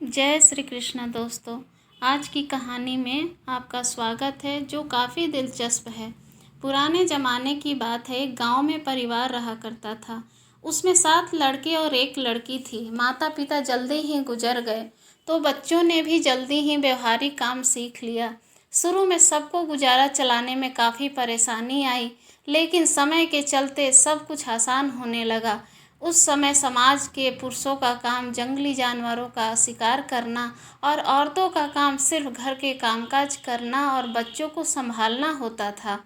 जय श्री कृष्ण दोस्तों। आज की कहानी में आपका स्वागत है जो काफ़ी दिलचस्प है। पुराने ज़माने की बात है। एक गांव में परिवार रहा करता था। उसमें 7 लड़के और 1 लड़की थी। माता पिता जल्दी ही गुजर गए तो बच्चों ने भी जल्दी ही व्यवहारिक काम सीख लिया। शुरू में सबको गुजारा चलाने में काफ़ी परेशानी आई, लेकिन समय के चलते सब कुछ आसान होने लगा। उस समय समाज के पुरुषों का काम जंगली जानवरों का शिकार करना और औरतों का काम सिर्फ घर के कामकाज करना और बच्चों को संभालना होता था।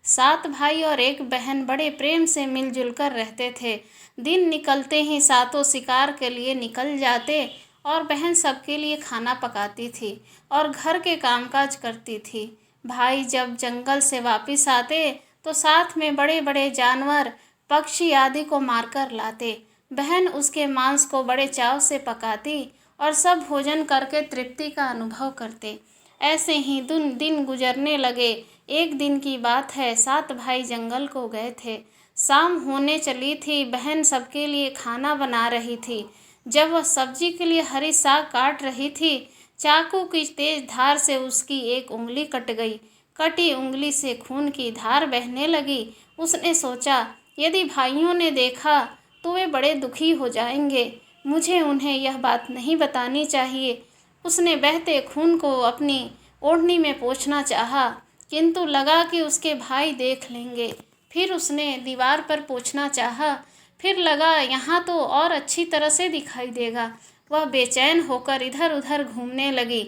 7 भाई और 1 बहन बड़े प्रेम से मिलजुल कर रहते थे। दिन निकलते ही सातों शिकार के लिए निकल जाते और बहन सबके लिए खाना पकाती थी और घर के कामकाज करती थी। भाई जब जंगल से वापस आते तो साथ में बड़े बड़े जानवर, पक्षी आदि को मारकर लाते। बहन उसके मांस को बड़े चाव से पकाती और सब भोजन करके तृप्ति का अनुभव करते। ऐसे ही दिन गुजरने लगे। एक दिन की बात है, 7 भाई जंगल को गए थे। शाम होने चली थी। बहन सबके लिए खाना बना रही थी। जब वह सब्जी के लिए हरी साग काट रही थी, चाकू की तेज धार से उसकी एक उंगली कट गई। कटी उंगली से खून की धार बहने लगी। उसने सोचा, यदि भाइयों ने देखा तो वे बड़े दुखी हो जाएंगे। मुझे उन्हें यह बात नहीं बतानी चाहिए। उसने बहते खून को अपनी ओढ़नी में पोंछना चाहा, किंतु लगा कि उसके भाई देख लेंगे। फिर उसने दीवार पर पोंछना चाहा, फिर लगा यहाँ तो और अच्छी तरह से दिखाई देगा। वह बेचैन होकर इधर उधर घूमने लगी।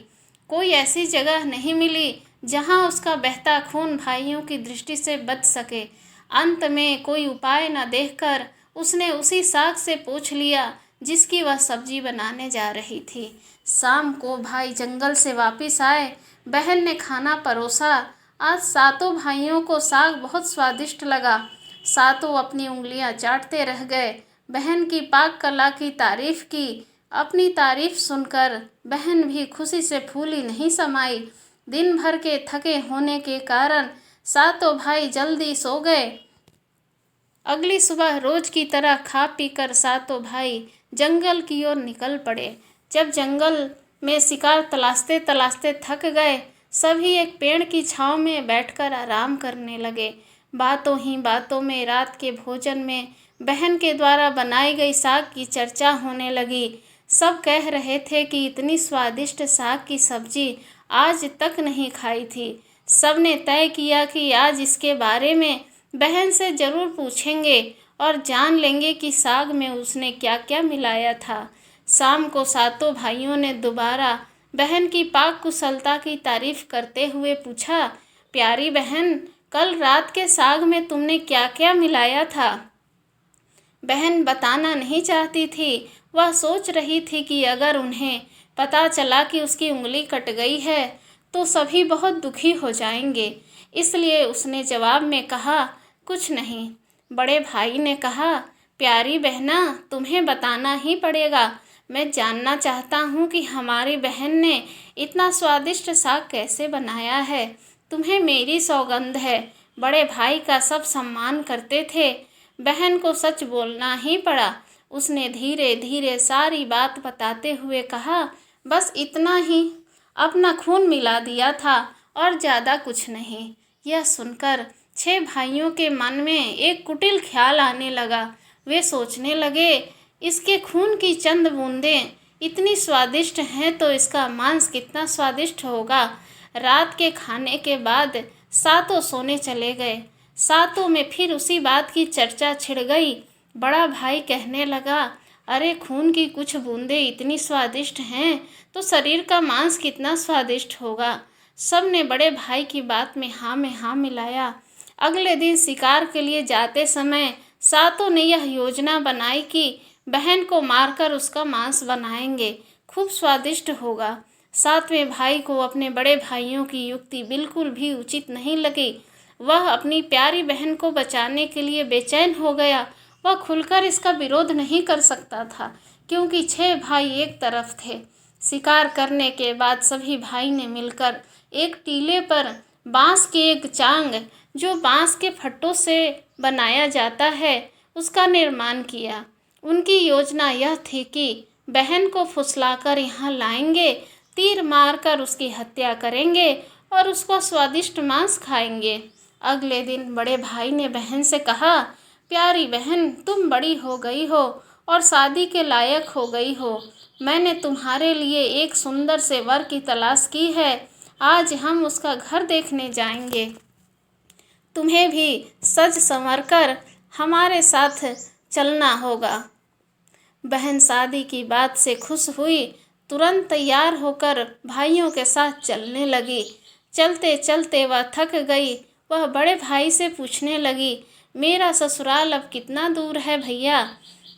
कोई ऐसी जगह नहीं मिली जहाँ उसका बहता खून भाइयों की दृष्टि से बच सके। अंत में कोई उपाय न देखकर उसने उसी साग से पोंछ लिया जिसकी वह सब्जी बनाने जा रही थी। शाम को भाई जंगल से वापस आए। बहन ने खाना परोसा। आज सातों भाइयों को साग बहुत स्वादिष्ट लगा। सातों अपनी उंगलियां चाटते रह गए। बहन की पाक कला की तारीफ की। अपनी तारीफ सुनकर बहन भी खुशी से फूली नहीं समाई। दिन भर के थके होने के कारण सातों भाई जल्दी सो गए। अगली सुबह रोज की तरह खा पीकर सातों भाई जंगल की ओर निकल पड़े। जब जंगल में शिकार तलाशते तलाशते थक गए, सभी एक पेड़ की छांव में बैठकर आराम करने लगे। बातों ही बातों में रात के भोजन में बहन के द्वारा बनाई गई साग की चर्चा होने लगी। सब कह रहे थे कि इतनी स्वादिष्ट साग की सब्जी आज तक नहीं खाई थी। सबने तय किया कि आज इसके बारे में बहन से ज़रूर पूछेंगे और जान लेंगे कि साग में उसने क्या क्या मिलाया था। शाम को सातों भाइयों ने दोबारा बहन की पाक कुशलता की तारीफ करते हुए पूछा, प्यारी बहन, कल रात के साग में तुमने क्या क्या मिलाया था? बहन बताना नहीं चाहती थी। वह सोच रही थी कि अगर उन्हें पता चला कि उसकी उंगली कट गई है तो सभी बहुत दुखी हो जाएंगे। इसलिए उसने जवाब में कहा, कुछ नहीं। बड़े भाई ने कहा, प्यारी बहना, तुम्हें बताना ही पड़ेगा। मैं जानना चाहता हूँ कि हमारी बहन ने इतना स्वादिष्ट साग कैसे बनाया है। तुम्हें मेरी सौगंध है। बड़े भाई का सब सम्मान करते थे। बहन को सच बोलना ही पड़ा। उसने धीरे धीरे सारी बात बताते हुए कहा, बस इतना ही, अपना खून मिला दिया था और ज़्यादा कुछ नहीं। यह सुनकर 6 भाइयों के मन में एक कुटिल ख्याल आने लगा। वे सोचने लगे, इसके खून की चंद बूंदें इतनी स्वादिष्ट हैं तो इसका मांस कितना स्वादिष्ट होगा। रात के खाने के बाद सातों सोने चले गए। सातों में फिर उसी बात की चर्चा छिड़ गई। बड़ा भाई कहने लगा, अरे खून की कुछ बूंदें इतनी स्वादिष्ट हैं तो शरीर का मांस कितना स्वादिष्ट होगा। सब ने बड़े भाई की बात में हाँ मिलाया। अगले दिन शिकार के लिए जाते समय सातों ने यह योजना बनाई कि बहन को मारकर उसका मांस बनाएंगे, खूब स्वादिष्ट होगा। 7वें भाई को अपने बड़े भाइयों की युक्ति बिल्कुल भी उचित नहीं लगी। वह अपनी प्यारी बहन को बचाने के लिए बेचैन हो गया। वह खुलकर इसका विरोध नहीं कर सकता था क्योंकि 6 भाई एक तरफ थे। शिकार करने के बाद सभी भाई ने मिलकर एक टीले पर बांस की एक चांग, जो बांस के फट्टों से बनाया जाता है, उसका निर्माण किया। उनकी योजना यह थी कि बहन को फुसलाकर यहाँ लाएंगे, तीर मारकर उसकी हत्या करेंगे और उसको स्वादिष्ट मांस खाएंगे। अगले दिन बड़े भाई ने बहन से कहा, प्यारी बहन, तुम बड़ी हो गई हो और शादी के लायक हो गई हो। मैंने तुम्हारे लिए एक सुंदर से वर की तलाश की है। आज हम उसका घर देखने जाएंगे। तुम्हें भी सज संवर कर हमारे साथ चलना होगा। बहन शादी की बात से खुश हुई, तुरंत तैयार होकर भाइयों के साथ चलने लगी। चलते चलते वह थक गई। वह बड़े भाई से पूछने लगी, मेरा ससुराल अब कितना दूर है भैया?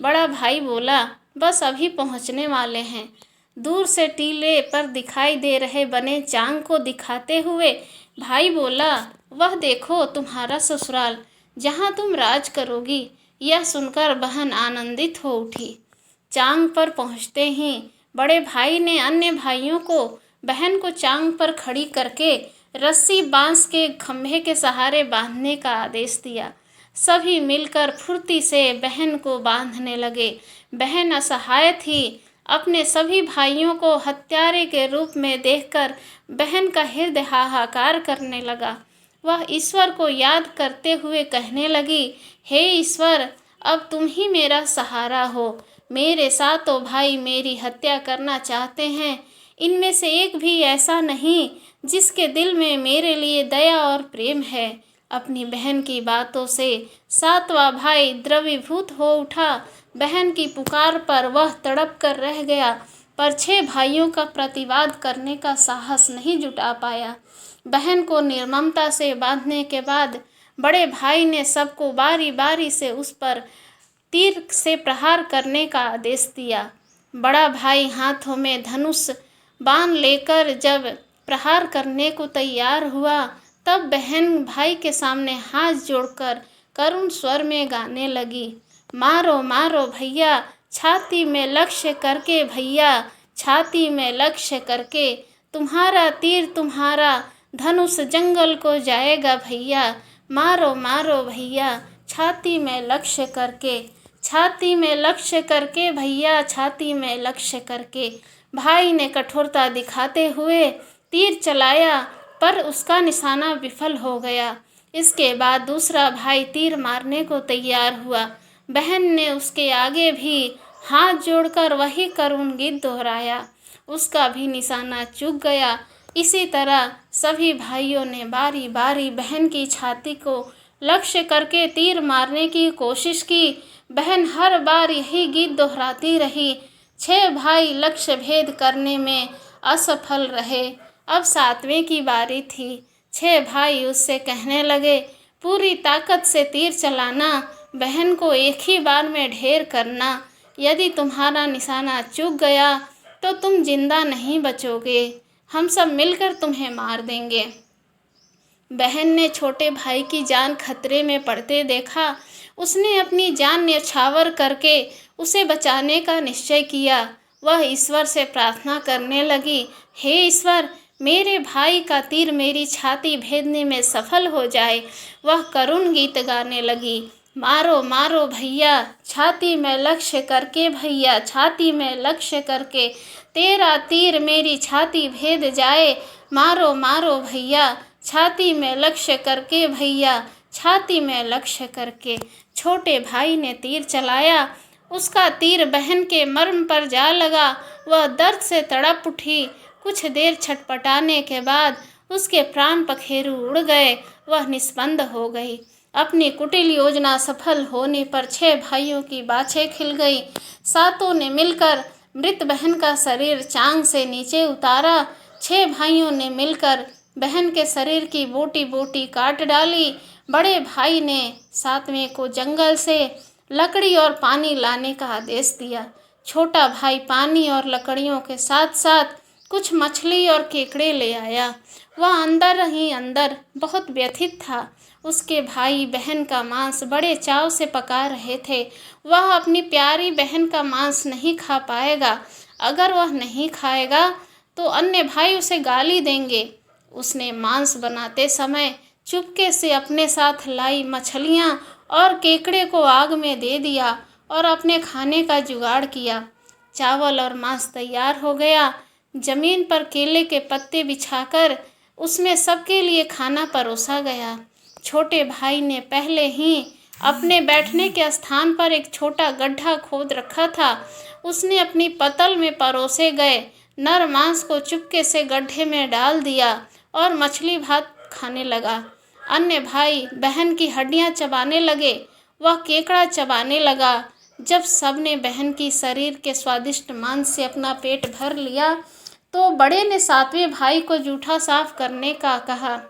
बड़ा भाई बोला, बस अभी पहुंचने वाले हैं। दूर से टीले पर दिखाई दे रहे बने चांग को दिखाते हुए भाई बोला, वह देखो तुम्हारा ससुराल, जहां तुम राज करोगी। यह सुनकर बहन आनंदित हो उठी। चांग पर पहुंचते ही बड़े भाई ने अन्य भाइयों को बहन को चांग पर खड़ी करके रस्सी बांस के खंभे के सहारे बांधने का आदेश दिया। सभी मिलकर फुर्ती से बहन को बांधने लगे। बहन असहाय थी। अपने सभी भाइयों को हत्यारे के रूप में देखकर बहन का हृदय हाहाकार करने लगा। वह ईश्वर को याद करते हुए कहने लगी, हे ईश्वर, अब तुम ही मेरा सहारा हो। मेरे सातों भाई मेरी हत्या करना चाहते हैं। इनमें से एक भी ऐसा नहीं जिसके दिल में मेरे लिए दया और प्रेम है। अपनी बहन की बातों से सातवां भाई द्रवीभूत हो उठा। बहन की पुकार पर वह तड़प कर रह गया, पर 6 भाइयों का प्रतिवाद करने का साहस नहीं जुटा पाया। बहन को निर्ममता से बांधने के बाद बड़े भाई ने सबको बारी बारी से उस पर तीर से प्रहार करने का आदेश दिया। बड़ा भाई हाथों में धनुष बाण लेकर जब प्रहार करने को तैयार हुआ, तब बहन भाई के सामने हाथ जोड़कर करुण स्वर में गाने लगी, मारो मारो भैया, छाती में लक्ष्य करके भैया, छाती में लक्ष्य करके, तुम्हारा तीर तुम्हारा धनुष जंगल को जाएगा भैया। मारो मारो भैया, छाती में लक्ष्य करके, छाती में लक्ष्य करके भैया, छाती में लक्ष्य करके। भाई ने कठोरता दिखाते हुए तीर चलाया, पर उसका निशाना विफल हो गया। इसके बाद दूसरा भाई तीर मारने को तैयार हुआ। बहन ने उसके आगे भी हाथ जोड़कर वही करुण गीत दोहराया। उसका भी निशाना चूक गया। इसी तरह सभी भाइयों ने बारी बारी बहन की छाती को लक्ष्य करके तीर मारने की कोशिश की। बहन हर बार यही गीत दोहराती रही। 6 भाई लक्ष्य भेद करने में असफल रहे। अब 7वें की बारी थी। 6 भाई उससे कहने लगे, पूरी ताकत से तीर चलाना, बहन को एक ही बार में ढेर करना। यदि तुम्हारा निशाना चूक गया तो तुम जिंदा नहीं बचोगे। हम सब मिलकर तुम्हें मार देंगे। बहन ने छोटे भाई की जान खतरे में पड़ते देखा। उसने अपनी जान न्यौछावर करके उसे बचाने का निश्चय किया। वह ईश्वर से प्रार्थना करने लगी, हे ईश्वर, मेरे भाई का तीर मेरी छाती भेदने में सफल हो जाए। वह करुण गीत गाने लगी, मारो मारो भैया, छाती में लक्ष्य करके भैया, छाती में लक्ष्य करके, तेरा तीर मेरी छाती भेद जाए। मारो मारो भैया, छाती में लक्ष्य करके भैया, छाती में लक्ष्य करके। छोटे भाई ने तीर चलाया। उसका तीर बहन के मर्म पर जा लगा। वह दर्द से तड़प उठी। कुछ देर छटपटाने के बाद उसके प्राण पखेरु उड़ गए। वह निस्पंद हो गई। अपनी कुटिल योजना सफल होने पर 6 भाइयों की बाछें खिल गई। सातों ने मिलकर मृत बहन का शरीर चांग से नीचे उतारा। 6 भाइयों ने मिलकर बहन के शरीर की बोटी बोटी काट डाली। बड़े भाई ने 7वें को जंगल से लकड़ी और पानी लाने का आदेश दिया। छोटा भाई पानी और लकड़ियों के साथ साथ कुछ मछली और केकड़े ले आया। वह अंदर ही अंदर बहुत व्यथित था। उसके भाई बहन का मांस बड़े चाव से पका रहे थे। वह अपनी प्यारी बहन का मांस नहीं खा पाएगा। अगर वह नहीं खाएगा तो अन्य भाई उसे गाली देंगे। उसने मांस बनाते समय चुपके से अपने साथ लाई मछलियाँ और केकड़े को आग में दे दिया और अपने खाने का जुगाड़ किया। चावल और मांस तैयार हो गया। जमीन पर केले के पत्ते बिछाकर उसमें सबके लिए खाना परोसा गया। छोटे भाई ने पहले ही अपने बैठने के स्थान पर एक छोटा गड्ढा खोद रखा था। उसने अपनी पतल में परोसे गए नर मांस को चुपके से गड्ढे में डाल दिया और मछली भात खाने लगा। अन्य भाई बहन की हड्डियां चबाने लगे, वह केकड़ा चबाने लगा। जब सबने बहन की शरीर के स्वादिष्ट मांस से अपना पेट भर लिया तो बड़े ने सातवें भाई को जूठा साफ करने का कहा।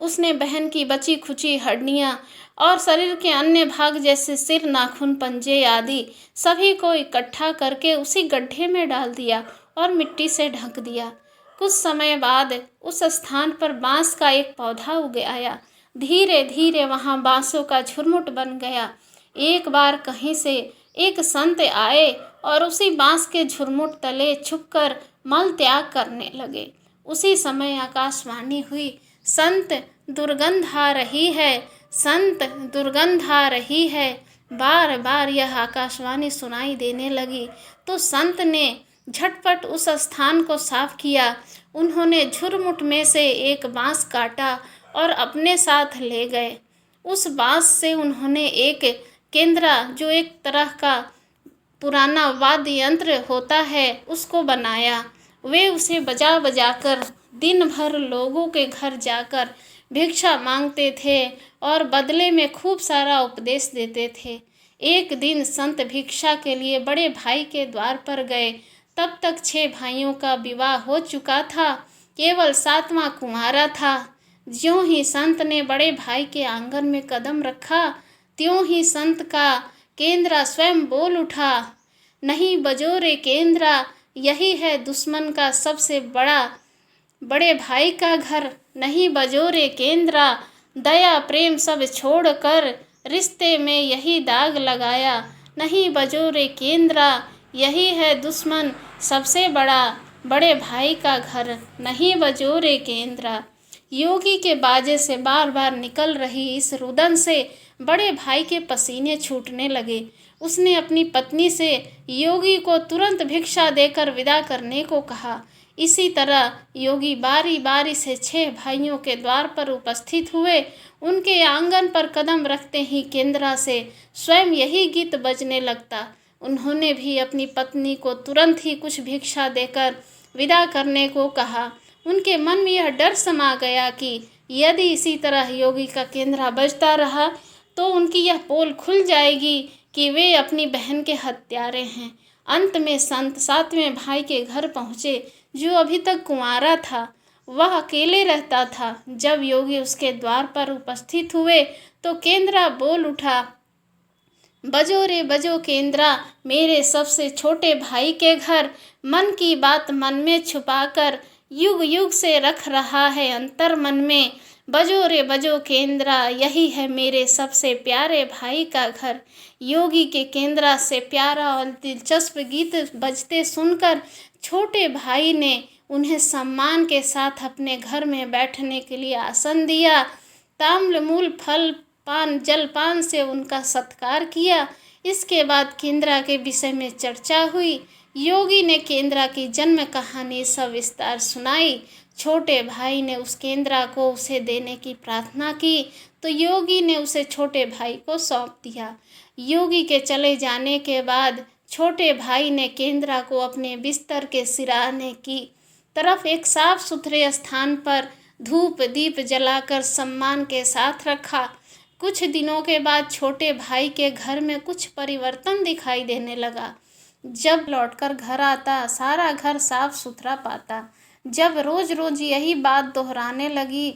उसने बहन की बची खुची हड्डियां और शरीर के अन्य भाग जैसे सिर, नाखून, पंजे आदि सभी को इकट्ठा करके उसी गड्ढे में डाल दिया और मिट्टी से ढक दिया। कुछ समय बाद उस स्थान पर बांस का एक पौधा उग आया। धीरे धीरे वहां बांसों का झुरमुट बन गया। एक बार कहीं से एक संत आए और उसी बांस के झुरमुट तले छुपकर मल त्याग करने लगे। उसी समय आकाशवाणी हुई, संत दुर्गंध आ रही है, संत दुर्गंध आ रही है। बार बार यह आकाशवाणी सुनाई देने लगी तो संत ने झटपट उस स्थान को साफ किया। उन्होंने झुरमुट में से एक बांस काटा और अपने साथ ले गए। उस बांस से उन्होंने एक केंद्रा, जो एक तरह का पुराना वाद्य यंत्र होता है, उसको बनाया। वे उसे बजा बजा कर दिन भर लोगों के घर जाकर भिक्षा मांगते थे और बदले में खूब सारा उपदेश देते थे। एक दिन संत भिक्षा के लिए बड़े भाई के द्वार पर गए। तब तक 6 भाइयों का विवाह हो चुका था, केवल 7वां कुंवारा था। ज्यों ही संत ने बड़े भाई के आंगन में कदम रखा, त्यों ही संत का केंद्रा स्वयं बोल उठा, नहीं बजो रे केंद्रा, यही है दुश्मन का सबसे बड़े भाई का घर। नहीं बजो रे केंद्रा, दया प्रेम सब छोड़कर रिश्ते में यही दाग लगाया। नहीं बजो रे केंद्रा, यही है दुश्मन सबसे बड़े भाई का घर। नहीं बजो रे केंद्रा। योगी के बाजे से बार बार निकल रही इस रुदन से बड़े भाई के पसीने छूटने लगे। उसने अपनी पत्नी से योगी को तुरंत भिक्षा देकर विदा करने को कहा। इसी तरह योगी बारी बारी से 6 भाइयों के द्वार पर उपस्थित हुए। उनके आंगन पर कदम रखते ही केंद्रा से स्वयं यही गीत बजने लगता। उन्होंने भी अपनी पत्नी को तुरंत ही कुछ भिक्षा देकर विदा करने को कहा। उनके मन में यह डर समा गया कि यदि इसी तरह योगी का केंद्रा बजता रहा तो उनकी यह पोल खुल जाएगी कि वे अपनी बहन के हत्यारे हैं। अंत में संत 7वें भाई के घर पहुँचे, जो अभी तक कुंवारा था। वह अकेले रहता था। जब योगी उसके द्वार पर उपस्थित हुए तो केंद्रा बोल उठा, बजो रे बजो केंद्रा, मेरे सबसे छोटे भाई के घर। मन की बात मन में छुपाकर युग युग से रख रहा है अंतर मन में। बजो रे बजो केंद्रा, यही है मेरे सबसे प्यारे भाई का घर। योगी के केंद्रा से प्यारा और दिलचस्प गीत बजते सुनकर छोटे भाई ने उन्हें सम्मान के साथ अपने घर में बैठने के लिए आसन दिया। ताम्र मूल फल पान जलपान से उनका सत्कार किया। इसके बाद केंद्रा के विषय में चर्चा हुई। योगी ने केंद्रा की जन्म कहानी सविस्तार सुनाई। छोटे भाई ने उस केंद्रा को उसे देने की प्रार्थना की तो योगी ने उसे छोटे भाई को सौंप दिया। योगी के चले जाने के बाद छोटे भाई ने केंद्रा को अपने बिस्तर के सिराने की तरफ एक साफ सुथरे स्थान पर धूप दीप जलाकर सम्मान के साथ रखा। कुछ दिनों के बाद छोटे भाई के घर में कुछ परिवर्तन दिखाई देने लगा। जब लौटकर घर आता सारा घर साफ सुथरा पाता। जब रोज रोज यही बात दोहराने लगी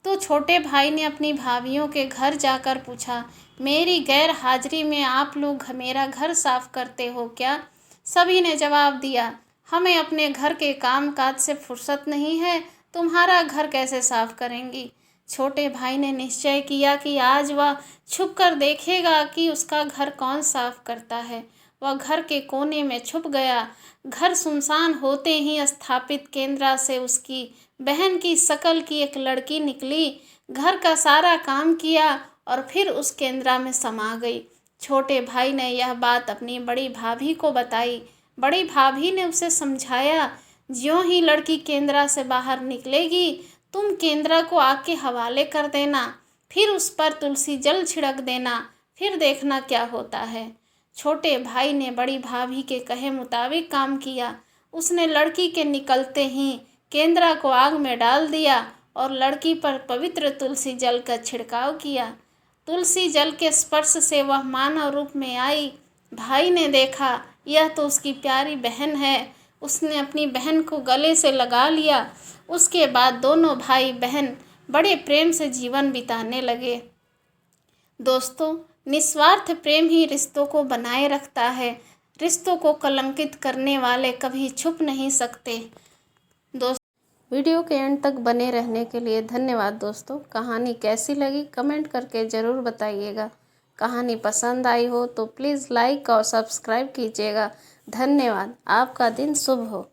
तो छोटे भाई ने अपनी भाभियों के घर जाकर पूछा, मेरी गैर हाजिरी में आप लोग मेरा घर साफ करते हो क्या? सभी ने जवाब दिया, हमें अपने घर के काम काज से फुर्सत नहीं है, तुम्हारा घर कैसे साफ करेंगी? छोटे भाई ने निश्चय किया कि आज वह छुप कर देखेगा कि उसका घर कौन साफ करता है। वह घर के कोने में छुप गया। घर सुनसान होते ही स्थापित केंद्रा से उसकी बहन की शकल की एक लड़की निकली। घर का सारा काम किया और फिर उस केंद्रा में समा गई। छोटे भाई ने यह बात अपनी बड़ी भाभी को बताई। बड़ी भाभी ने उसे समझाया, ज्यों ही लड़की केंद्रा से बाहर निकलेगी तुम केंद्रा को आग के हवाले कर देना, फिर उस पर तुलसी जल छिड़क देना, फिर देखना क्या होता है। छोटे भाई ने बड़ी भाभी के कहे मुताबिक काम किया। उसने लड़की के निकलते ही केंद्रा को आग में डाल दिया और लड़की पर पवित्र तुलसी जल का छिड़काव किया। तुलसी जल के स्पर्श से वह मानव रूप में आई। भाई ने देखा यह तो उसकी प्यारी बहन है। उसने अपनी बहन को गले से लगा लिया। उसके बाद दोनों भाई बहन बड़े प्रेम से जीवन बिताने लगे। दोस्तों, निस्वार्थ प्रेम ही रिश्तों को बनाए रखता है। रिश्तों को कलंकित करने वाले कभी छुप नहीं सकते। वीडियो के एंड तक बने रहने के लिए धन्यवाद दोस्तों। कहानी कैसी लगी कमेंट करके ज़रूर बताइएगा। कहानी पसंद आई हो तो प्लीज़ लाइक और सब्सक्राइब कीजिएगा। धन्यवाद। आपका दिन शुभ हो।